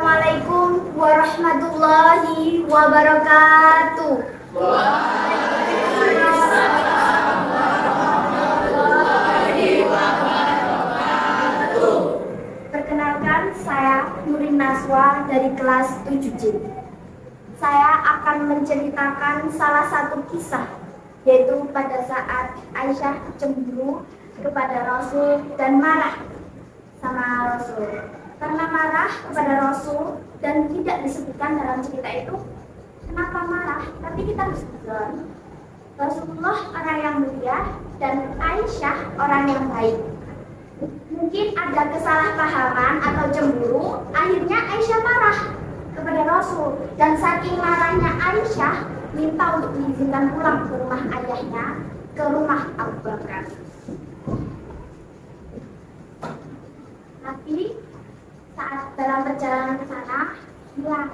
Assalamualaikum warahmatullahi wabarakatuh. Perkenalkan, saya Nurin Naswa dari kelas 7C. Saya akan menceritakan salah satu kisah, yaitu pada saat Aisyah cemburu kepada Rasul dan marah sama Rasul. Karena marah kepada Rasul dan tidak disebutkan dalam cerita itu kenapa marah, tapi kita harus tahu Rasulullah orang yang mulia dan Aisyah orang yang baik. Mungkin ada kesalahpahaman atau cemburu, akhirnya Aisyah marah kepada Rasul, dan saking marahnya Aisyah minta untuk diizinkan pulang ke rumah ayahnya, ke rumah Abu Bakar. Tapi saat dalam perjalanan ke sana, bilang,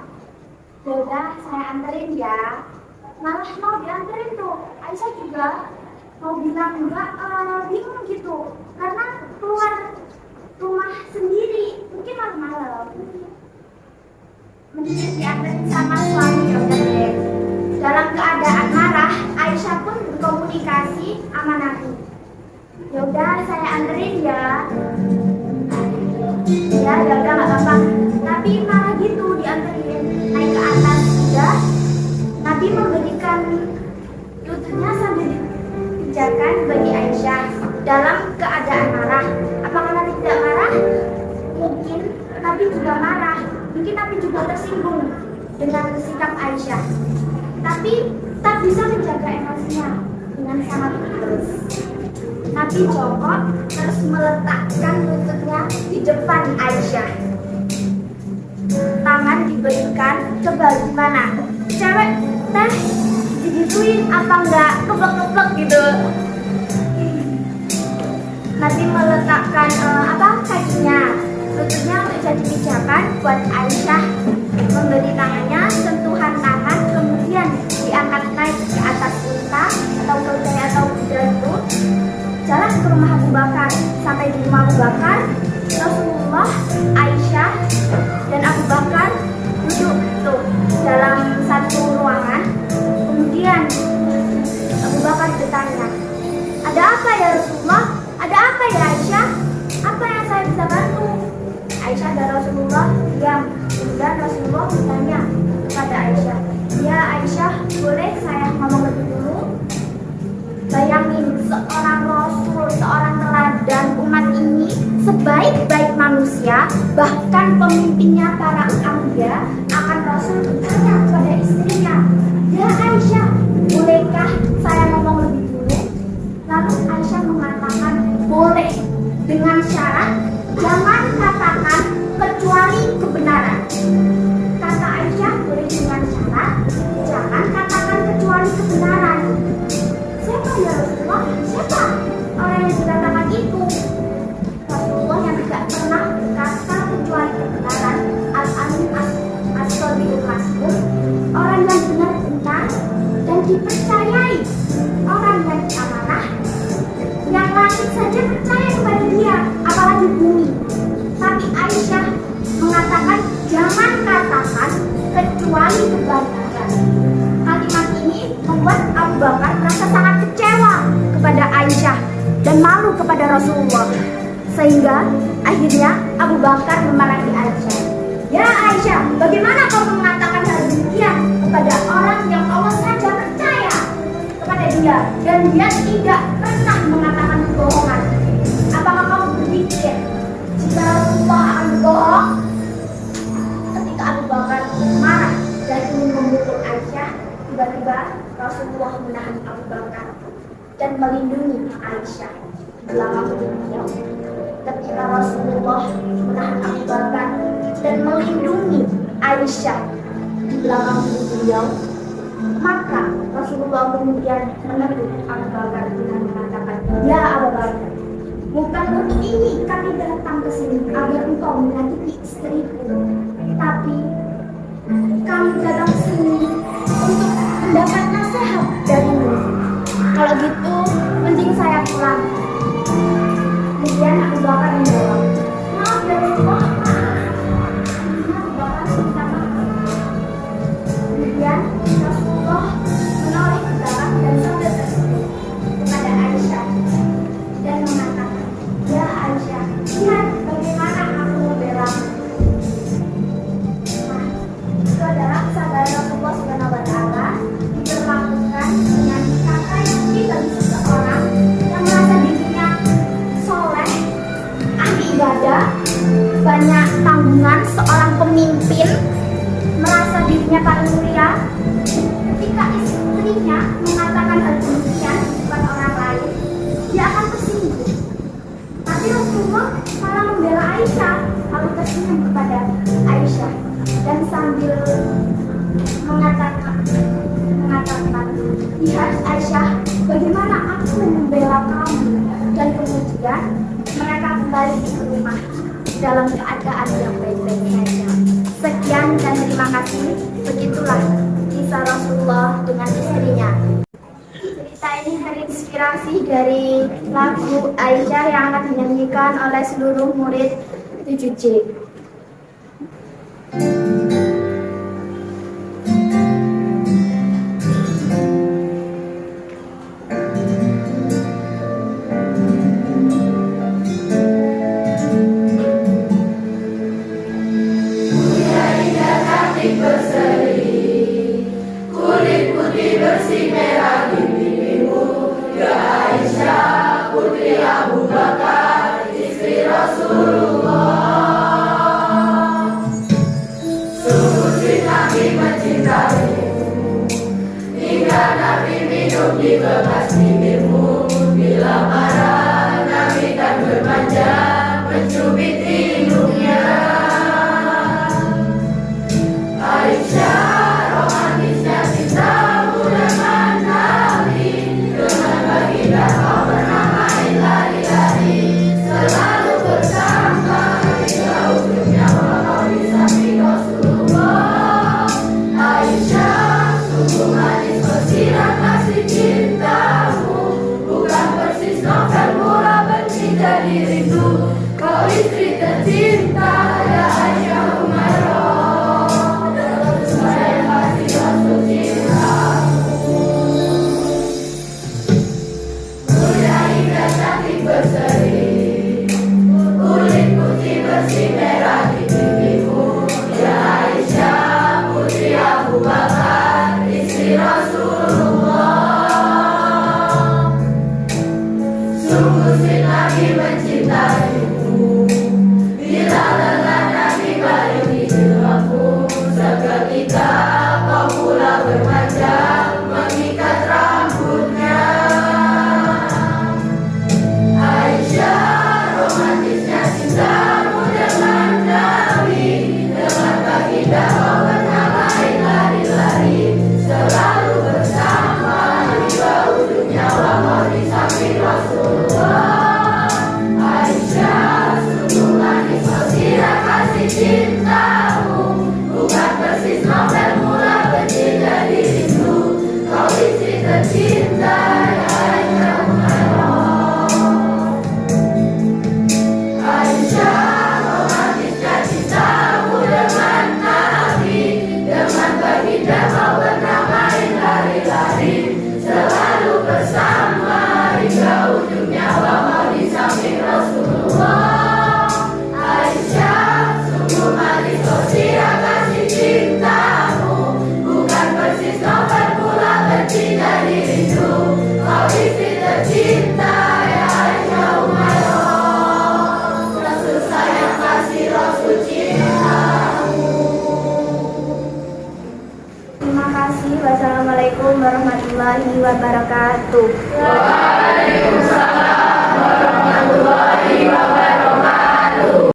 "Yaudah, saya anterin ya." Malah mau dianterin tuh, Aisyah juga mau bilang enggak, bingung gitu, karena keluar rumah sendiri, mungkin malam-malam. Mending dianterin sama suami, yaudah deh. Dalam keadaan marah, Aisyah pun berkomunikasi sama Nabi. "Yaudah, saya anterin ya." Ya udah nggak apa-apa, tapi malah gitu dianterin naik ke atas kuda. Nabi memberikan lututnya sambil dipijakan bagi Aisyah dalam keadaan marah. Apakah Nabi tidak marah? Mungkin Nabi juga marah, mungkin Nabi juga tersinggung dengan sikap Aisyah, tapi tak bisa menjaga emosinya dengan sangat tulus. Nabi jongkok terus meletakkan lututnya di depan Aisyah. Tangan diberikan ke bagaimana? Cewek teh digituin apa enggak keplek-keplek gitu. Nabi meletakkan kakinya, lututnya jadi pijakan buat Aisyah. Memberi tangannya sentuhan tangan, kemudian diangkat naik ke atas unta atau keledai atau kuda itu. Jalan ke rumah Abu Bakar. Sampai di rumah Abu Bakar, Rasulullah, Aisyah, dan Abu Bakar duduk tuh dalam satu ruangan. Kemudian Abu Bakar bertanya, "Ada apa ya Rasulullah? Ada apa ya Aisyah? Apa yang saya bisa bantu?" Aisyah dan Rasulullah diam. Kemudian Rasulullah bertanya kepada Aisyah, "Ya Aisyah, boleh saya ngomong lebih dulu?" Bayangin, seorang Rasul, seorang teladan umat ini, sebaik-baik manusia, bahkan pemimpinnya para anbiya, akan Rasul bertanya kepada istrinya, "Ya Aisyah, bolehkah saya ngomong lebih dulu?" Lalu Aisyah mengatakan, "Boleh, dengan syarat jangan katakan kecuali kebenaran." Kata Aisyah, boleh dengan syarat jangan katakan kecuali kebenaran. Siapa ya Rasulullah? Siapa orang yang dikatakan itu? Rasulullah yang tidak pernah berkata kecuali kebenaran, Al-Amin As-Shadiqul Mas'ud, orang yang benar-benar dan dipercayai, orang yang amanah, yang langit saja percaya kepada dia, apalagi bumi. Tapi Aisyah mengatakan jangan katakan kecuali kebenaran. Kalimat ini membuat Abu Bakar merasa sangat kecewa kepada Aisyah dan malu kepada Rasulullah, sehingga akhirnya Abu Bakar memarahi Aisyah. "Ya Aisyah, bagaimana kamu mengatakan hal demikian kepada orang yang Allah saja percaya kepada dia dan dia tidak pernah mengatakan kebohongan? Apakah kamu berpikir jika Rasulullah akan berbohong?" Ketika Abu Bakar marah dan ingin memukul Aisyah, tiba-tiba Rasulullah menahan Abu Bakar dan melindungi Aisyah di belakang beliau. Ketika Rasulullah menahan Abu Bakar dan melindungi Aisyah di belakang beliau, maka Rasulullah kemudian menegur Abu Bakar dengan mengatakan, "Ya Abu Bakar, bukan untuk ini kami datang ke sini agar engkau menyakiti istriku, tapi kami datang ke sini untuk mendapat nasihat darimu. Kalau gitu, mending saya pulang." Kemudian Abu Bakar menjawab, "Maaf ya Rasulullah, maaf." Abu Bakar yang paling mulia, ketika istrinya mengatakan hal demikian bukan orang lain, dia akan tersinggung. Tapi Rasulullah malah membela Aisyah, lalu tersenyum kepada Aisyah dan sambil mengatakan, lihat Aisyah, bagaimana aku membela kamu. Dan kemudian mereka kembali ke rumah dalam keadaan yang baik-baik saja. Sekian dan terima kasih. Begitulah kisah Rasulullah dengan istrinya. Cerita ini terinspirasi dari lagu Aisyah yang akan dinyanyikan oleh seluruh murid 7C. Di bekas bibirmu, bila marah Nabi tak bermanja mencubit hidungnya. Aisyah, romantisnya cintamu dengan Nabi, dengan baginda kau pernah main lari-lari, selalu bersama hingga ujung nyawa kau di samping Rasulullah. Aisyah, sungguh manis bersirat kasih cintamu, bukan persis novel murah benci jadi rindu. Kau istri tercinta ya Aisyah Umairah, saya kasih Rasul cintamu. Mulia indah cantik berseri, kulit putih bersih merah di pipimu, ya Aisyah putri Abu Bakar, istri Rasulullah. Sungguh sih Nabi mencintaimu, bila lelah Nabi bayangi jilbabmu, seketika kau pula bermanja mengikat rambutnya. Aisyah, romantisnya cintamu dengan Nabi, dengan baginda kau pernah main lari-lari, selalu bersama hingga ujung nyawa kau di samping Rasulullah. Aisyah, sungguh manis bersirat kasih cintamu, bukan persis novel murah benci jadi rindu. Kau istri tercinta ya Aisyah Umairah. Aisyah, romantisnya cintamu dengan Nabi, dengan baginda kau pernah main lari-lari, selalu bersama hingga ujung nyawa kau di samping Rasulullah. Aisyah, sungguh manis bersirat kasih cintamu, bukan persis novel murah benci jadi rindu. Kau istri tercinta ya Aisyah Umairah, Rasul sayang kasih Rasul cintamu. Terima kasih. Wassalamualaikum warahmatullahi wabarakatuh. Waalaikumsalam warahmatullahi wabarakatuh.